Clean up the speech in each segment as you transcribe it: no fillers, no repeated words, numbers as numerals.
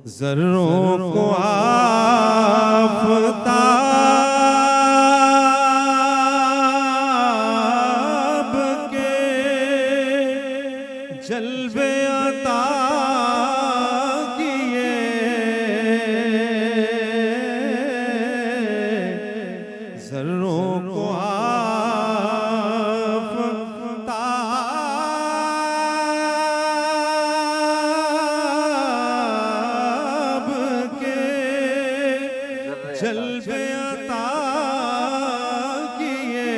ज़र्रों को आफ़ताब के जलवे अता किए, ज़र्रों को जलवे अता किए,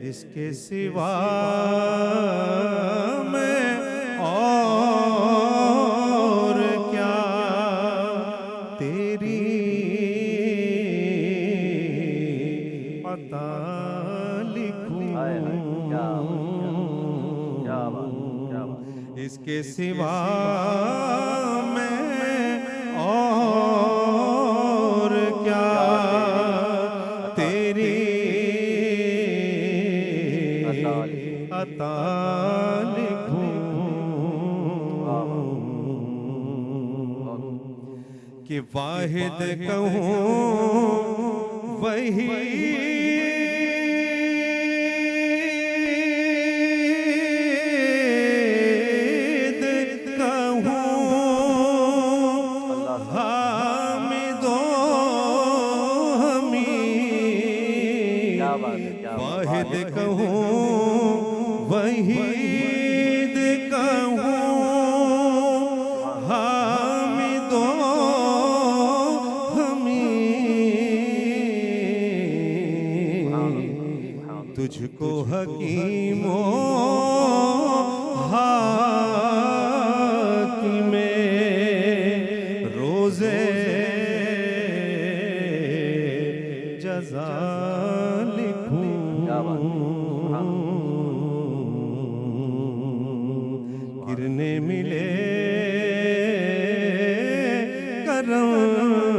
इसके सिवा मैं और क्या तेरी अता लिखूं, इसके सिवा और क्या तेरी अता लिखूं कि वाहिद कहूँ वही वाहिद कहूँ वहीद कहूँ हामिदो हमीद, तुझको हकीमो हाकिमे रोज़े जज़ा गिरने मिले करम